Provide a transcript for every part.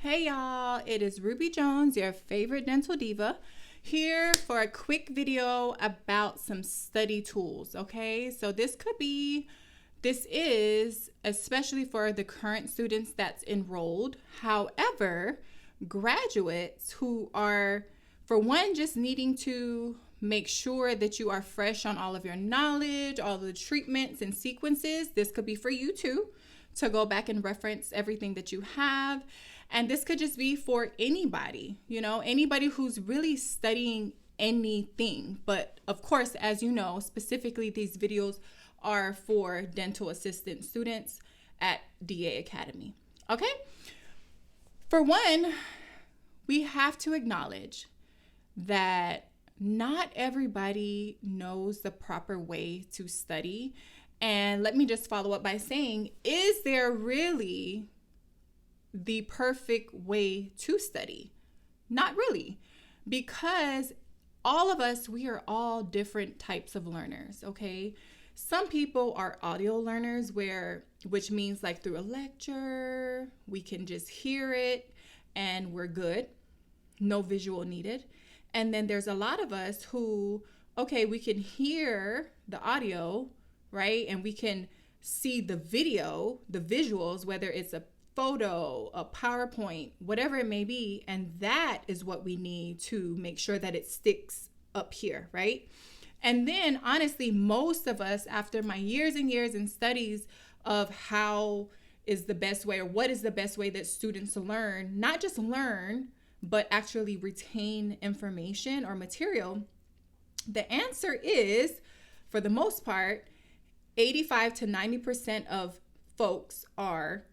Hey y'all, it is Ruby Jones, your favorite dental diva, here for a quick video about some study tools, okay? So this is especially for the current students that's enrolled. However, graduates who are, for one, just needing to make sure that you are fresh on all of your knowledge, all the treatments and sequences, this could be for you too, to go back and reference everything that you have. And this could just be for anybody, anybody who's really studying anything. But of course, as you know, specifically these videos are for dental assistant students at DA Academy. Okay? For one, we have to acknowledge that not everybody knows the proper way to study. And let me just follow up by saying, is there really the perfect way to study? Not really, because all of us, we are all different types of learners, okay? Some people are audio learners, which means like through a lecture, we can just hear it and we're good, no visual needed. And then there's a lot of us who, okay, we can hear the audio, right? And we can see the video, the visuals, whether it's a photo, a PowerPoint, whatever it may be. And that is what we need to make sure that it sticks up here, right? And then honestly, most of us, after my years and years in studies of how is the best way or what is the best way that students learn, not just learn, but actually retain information or material, the answer is, for the most part, 85 to 90% of folks are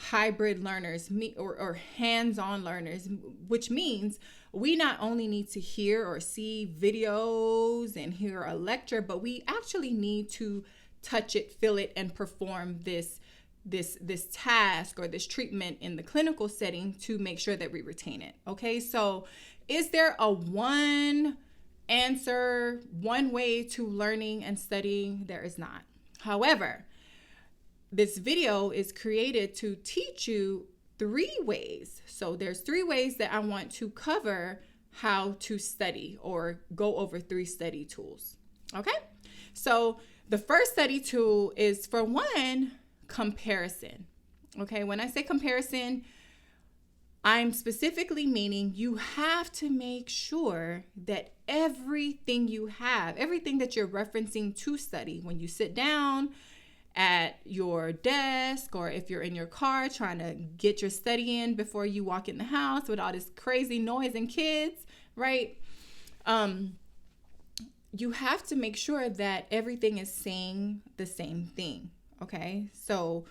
hybrid learners or hands-on learners, which means we not only need to hear or see videos and hear a lecture, but we actually need to touch it, feel it, and perform this task or this treatment in the clinical setting to make sure that we retain it. Okay, so is there a one answer, one way to learning and studying? There is not. However, this video is created to teach you 3 ways. So there's 3 ways that I want to cover how to study or go over 3 study tools. Okay, so the first study tool is, for one, comparison. Okay, when I say comparison, I'm specifically meaning you have to make sure that everything that you're referencing to study, when you sit down at your desk or if you're in your car trying to get your study in before you walk in the house with all this crazy noise and kids, right? You have to make sure that everything is saying the same thing, okay? So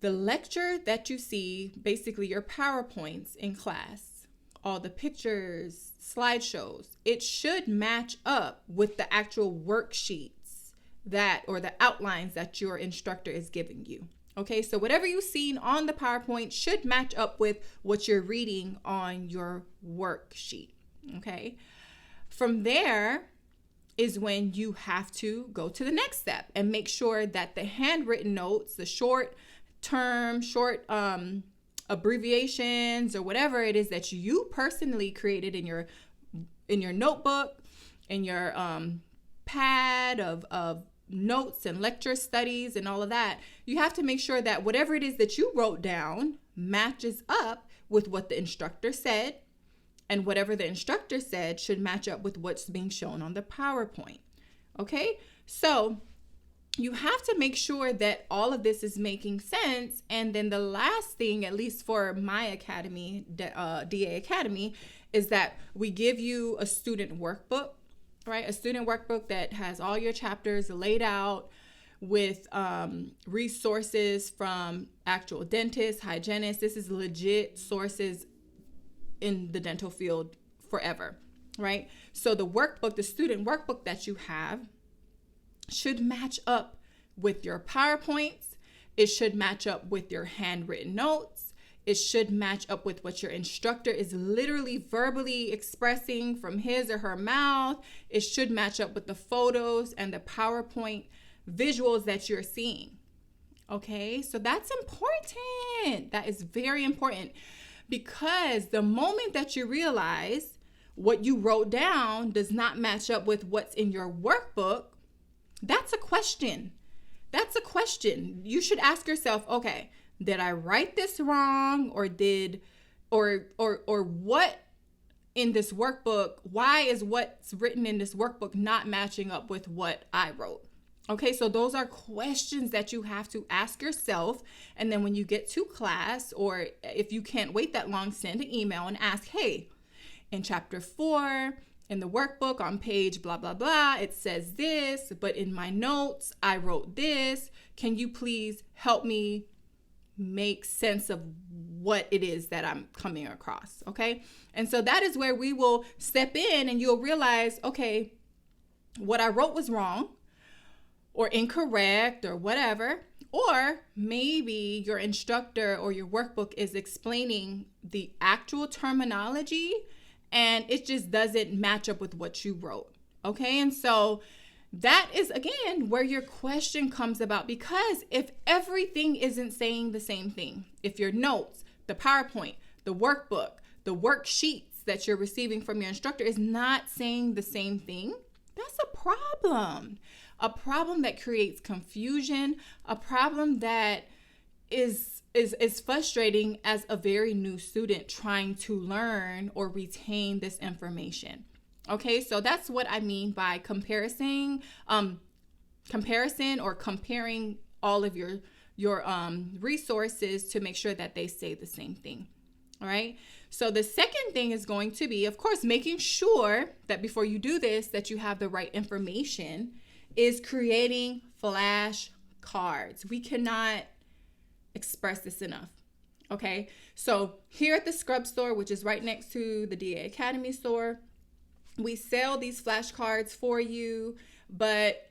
the lecture that you see, basically your PowerPoints in class, all the pictures, slideshows, it should match up with the actual worksheets or the outlines that your instructor is giving you. Okay, so whatever you've seen on the PowerPoint should match up with what you're reading on your worksheet. Okay, from there is when you have to go to the next step and make sure that the handwritten notes, the short abbreviations or whatever it is that you personally created in your notebook, in your pad of notes and lecture studies and all of that, you have to make sure that whatever it is that you wrote down matches up with what the instructor said, and whatever the instructor said should match up with what's being shown on the PowerPoint. Okay, so you have to make sure that all of this is making sense. And then the last thing, at least for my academy, DA Academy, is that we give you a student workbook, right? A student workbook that has all your chapters laid out with resources from actual dentists, hygienists. This is legit sources in the dental field forever, right? So the workbook, the student workbook that you have should match up with your PowerPoints. It should match up with your handwritten notes. It should match up with what your instructor is literally verbally expressing from his or her mouth. It should match up with the photos and the PowerPoint visuals that you're seeing. Okay, so that's important. That is very important because the moment that you realize what you wrote down does not match up with what's in your workbook, that's a question. That's a question. You should ask yourself, okay, did I write this wrong or what in this workbook, why is what's written in this workbook not matching up with what I wrote? Okay, so those are questions that you have to ask yourself. And then when you get to class, or if you can't wait that long, send an email and ask, hey, in chapter 4, in the workbook on page blah, blah, blah, it says this, but in my notes, I wrote this. Can you please help me make sense of what it is that I'm coming across? Okay. And so that is where we will step in and you'll realize, okay, what I wrote was wrong or incorrect or whatever. Or maybe your instructor or your workbook is explaining the actual terminology and it just doesn't match up with what you wrote. Okay. And so that is, again, where your question comes about, because if everything isn't saying the same thing, if your notes, the PowerPoint, the workbook, the worksheets that you're receiving from your instructor is not saying the same thing, that's a problem that creates confusion, a problem that is frustrating as a very new student trying to learn or retain this information. Okay, so that's what I mean by comparison or comparing all of your resources to make sure that they say the same thing. All right. So the second thing is going to be, of course, making sure that before you do this, that you have the right information, is creating flashcards. We cannot express this enough. Okay. So here at the Scrub store, which is right next to the DA Academy store, we sell these flashcards for you, but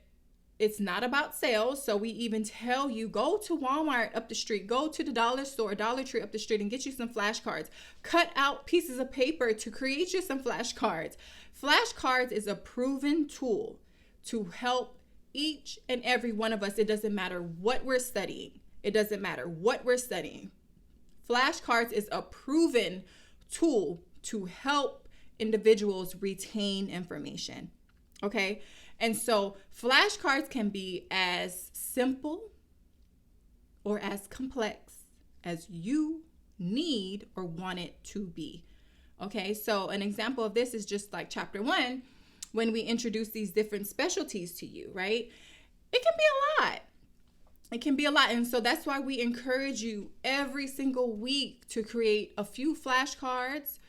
it's not about sales. So we even tell you, go to Walmart up the street, go to the dollar store, Dollar Tree up the street and get you some flashcards. Cut out pieces of paper to create you some flashcards. Flashcards is a proven tool to help each and every one of us. It doesn't matter what we're studying. Flashcards is a proven tool to help individuals retain information. Okay. And so flashcards can be as simple or as complex as you need or want it to be. Okay. So an example of this is just like chapter 1, when we introduce these different specialties to you, right? It can be a lot. And so that's why we encourage you every single week to create a few flashcards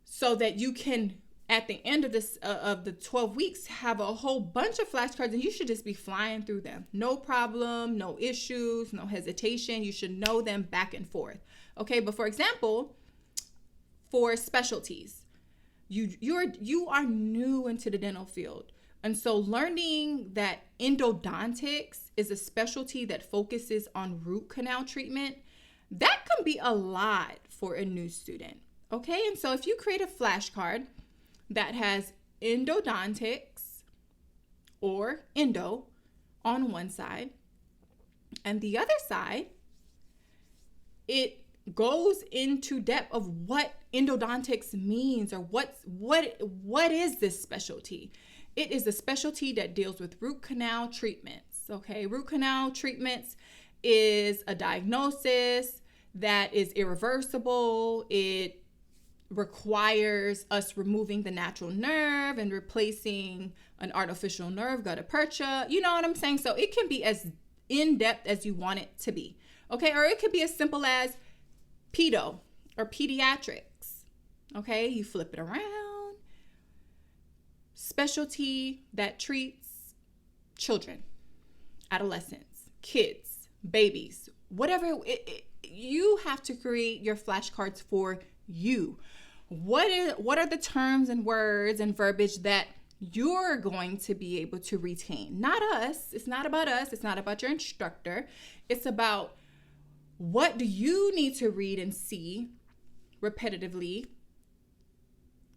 so that you can, at the end of the 12 weeks, have a whole bunch of flashcards, and you should just be flying through them. No problem, no issues, no hesitation. You should know them back and forth. Okay, but for example, for specialties, you are new into the dental field. And so learning that endodontics is a specialty that focuses on root canal treatment, that can be a lot for a new student. Okay, and so if you create a flashcard that has endodontics or endo on one side, and the other side, it goes into depth of what endodontics means, or what is this specialty. It is a specialty that deals with root canal treatments. Okay, root canal treatments is a diagnosis that is irreversible. It requires us removing the natural nerve and replacing an artificial nerve, gutta percha. You know what I'm saying? So it can be as in-depth as you want it to be. Okay, or it could be as simple as pedo or pediatrics. Okay, you flip it around. Specialty that treats children, adolescents, kids, babies, whatever. You have to create your flashcards for you. What are the terms and words and verbiage that you're going to be able to retain? Not us. It's not about us. It's not about your instructor. It's about what do you need to read and see repetitively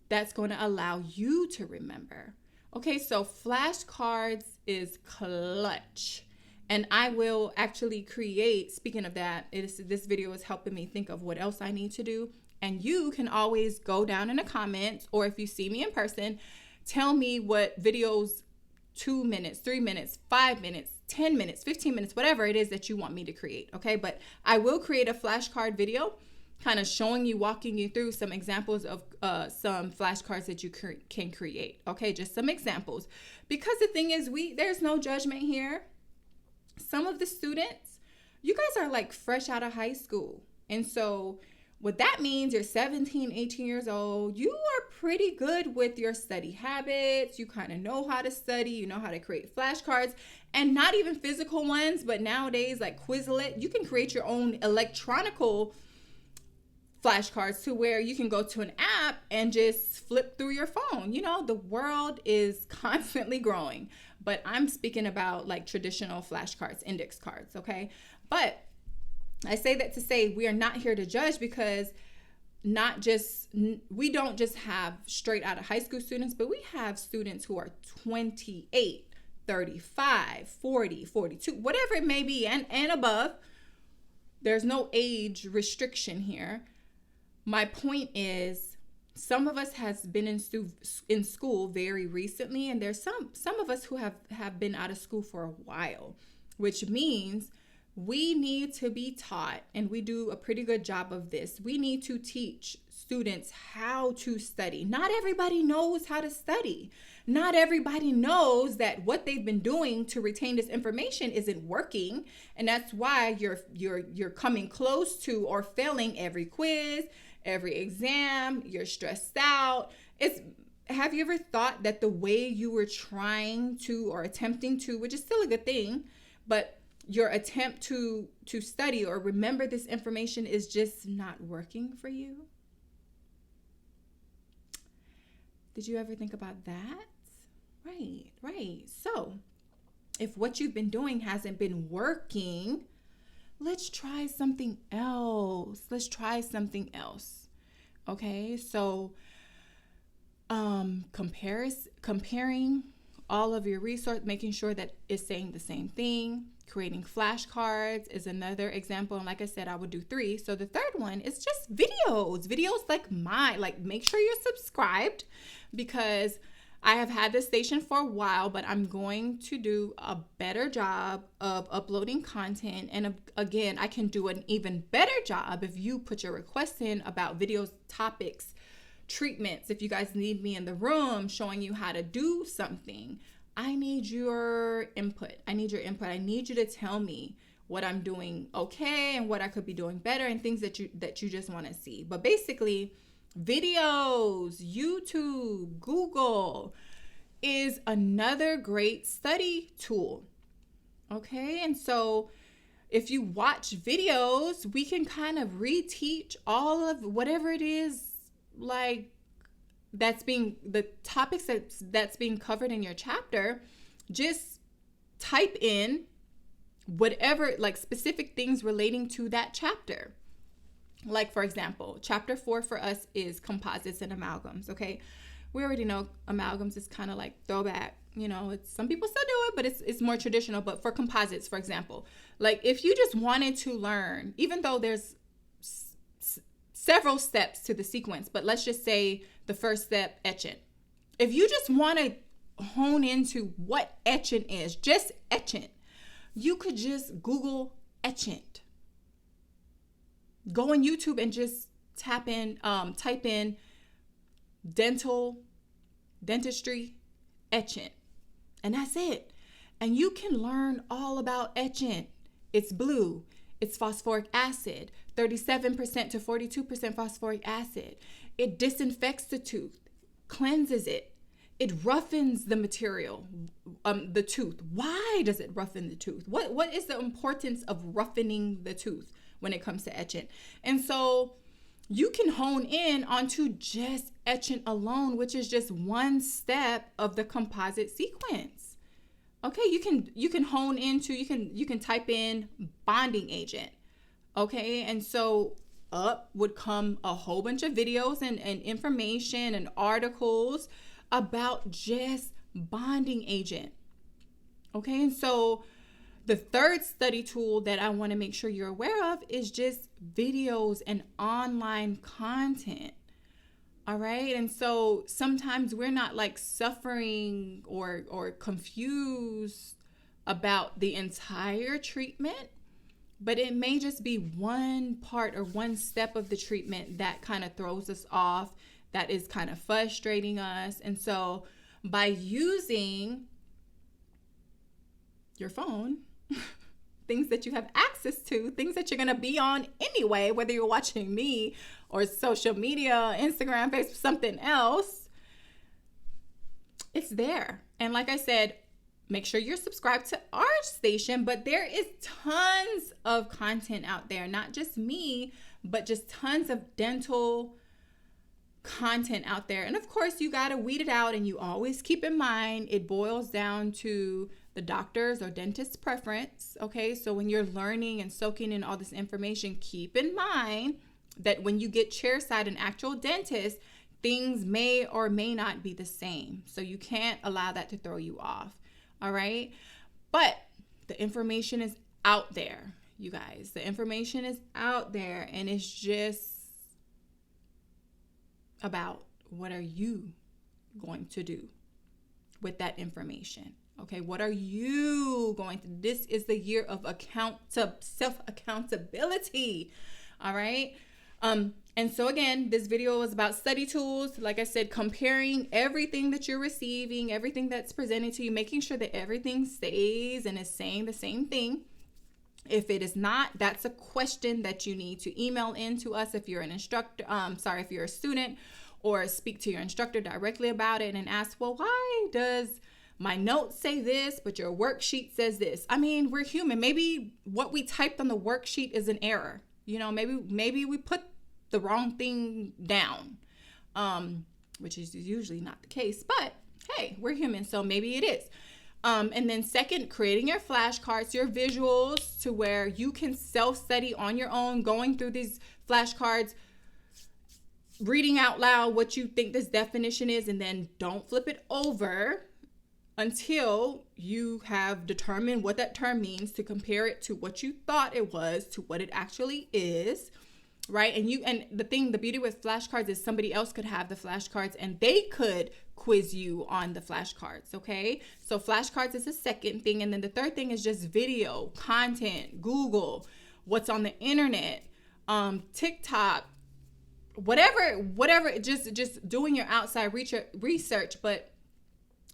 that's going to allow you to remember. Okay, so flashcards is clutch. And I will actually create, speaking of that, this video is helping me think of what else I need to do. And you can always go down in the comments, or if you see me in person, tell me what videos, 2 minutes, 3 minutes, 5 minutes, 10 minutes, 15 minutes, whatever it is that you want me to create. Okay. But I will create a flashcard video kind of showing you, walking you through some examples of some flashcards that you can create. Okay. Just some examples, because the thing is, there's no judgment here. Some of the students, you guys are like fresh out of high school. And so what that means, you're 17, 18 years old. You are pretty good with your study habits. You kind of know how to study. You know how to create flashcards, and not even physical ones, but nowadays like Quizlet, you can create your own electronical flashcards to where you can go to an app and just flip through your phone. You know, the world is constantly growing, but I'm speaking about like traditional flashcards, index cards. Okay. But I say that to say we are not here to judge, because we don't just have straight out of high school students, but we have students who are 28, 35, 40, 42, whatever it may be, and above. There's no age restriction here. My point is, some of us has been in school very recently, and there's some of us who have been out of school for a while, which means we need to be taught, and we do a pretty good job of this. We need to teach students how to study. Not everybody knows how to study. Not everybody knows that what they've been doing to retain this information isn't working, and that's why you're coming close to or failing every quiz, every exam. You're stressed out. Have you ever thought that the way you were trying to or attempting to, which is still a good thing, but your attempt to study or remember this information is just not working for you? Did you ever think about that? Right. So if what you've been doing hasn't been working, let's try something else. Okay. So comparing all of your resources, making sure that it's saying the same thing. Creating flashcards is another example. And like I said, I would do 3. So the third one is just videos like mine. Like, make sure you're subscribed, because I have had this station for a while, but I'm going to do a better job of uploading content. And again, I can do an even better job if you put your requests in about videos, topics, treatments. If you guys need me in the room showing you how to do something, I need your input. I need you to tell me what I'm doing okay and what I could be doing better, and things that you just want to see. But basically, videos, YouTube, Google is another great study tool. Okay? And so if you watch videos, we can kind of reteach all of whatever it is, like the topics that's being covered in your chapter. Just type in whatever, like, specific things relating to that chapter. Like, for example, chapter 4 for us is composites and amalgams. Okay, we already know amalgams is kind of like throwback. You know, some people still do it, but it's more traditional. But for composites, for example, like, if you just wanted to learn, even though there's several steps to the sequence, but let's just say the first step, etchant. If you just want to hone into what etchant is, just etchant, you could just Google etchant. Go on YouTube and just type in dentistry etchant, and that's it. And you can learn all about etchant. It's blue. It's phosphoric acid, 37% to 42% phosphoric acid. It disinfects the tooth, cleanses it. It roughens the material, the tooth. Why does it roughen the tooth? What is the importance of roughening the tooth when it comes to etchant? And so you can hone in onto just etchant alone, which is just one step of the composite sequence. Okay, you can hone into, you can type in bonding agent. Okay, and so up would come a whole bunch of videos and information and articles about just bonding agent. Okay, and so The third study tool that I want to make sure you're aware of is just videos and online content. All right. And so sometimes we're not like suffering or confused about the entire treatment, but it may just be one part or one step of the treatment that kind of throws us off, that is kind of frustrating us. And so by using your phone, things that you have access to, things that you're going to be on anyway, whether you're watching me or social media, Instagram, Facebook, something else, it's there. And like I said, make sure you're subscribed to our station, but there is tons of content out there, not just me, but just tons of dental content out there. And of course, you got to weed it out, and you always keep in mind it boils down to the doctor's or dentist's preference. Okay, so when you're learning and soaking in all this information, keep in mind that when you get chairside an actual dentist, things may or may not be the same. So you can't allow that to throw you off. All right. But the information is out there, you guys. The information is out there, and it's just about what are you going to do with that information. Okay, what are you going to? This is the year of self-accountability. All right. And so again, this video was about study tools. Like I said, comparing everything that you're receiving, everything that's presented to you, making sure that everything stays and is saying the same thing. If it is not, that's a question that you need to email in to us if you're an instructor, if you're a student, or speak to your instructor directly about it and ask, well, why does my notes say this, but your worksheet says this? I mean, we're human. Maybe what we typed on the worksheet is an error. You know, maybe we put the wrong thing down, which is usually not the case, but hey, we're human, so maybe it is. And then second, creating your flashcards, your visuals, to where you can self-study on your own, going through these flashcards, reading out loud what you think this definition is, and then don't flip it over until you have determined what that term means, to compare it to what you thought it was to what it actually is. Right. And the beauty with flashcards is somebody else could have the flashcards and they could quiz you on the flashcards. OK, so flashcards is the second thing. And then the third thing is just video content, Google, what's on the internet, TikTok, whatever, just doing your outside research. But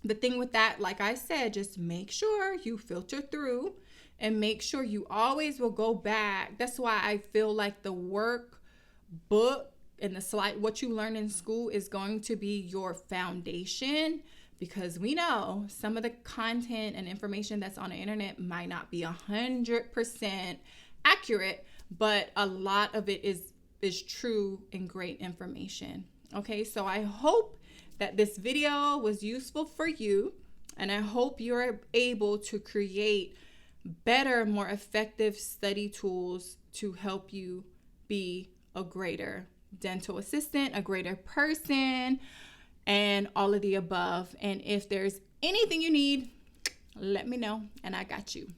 the thing with that, like I said, just make sure you filter through and make sure you always will go back. That's why I feel like the workbook and the slide, what you learn in school, is going to be your foundation, because we know some of the content and information that's on the internet might not be 100% accurate, but a lot of it is true and great information. Okay, so I hope that this video was useful for you, and I hope you're able to create better, more effective study tools to help you be a greater dental assistant, a greater person, and all of the above. And if there's anything you need, let me know, and I got you.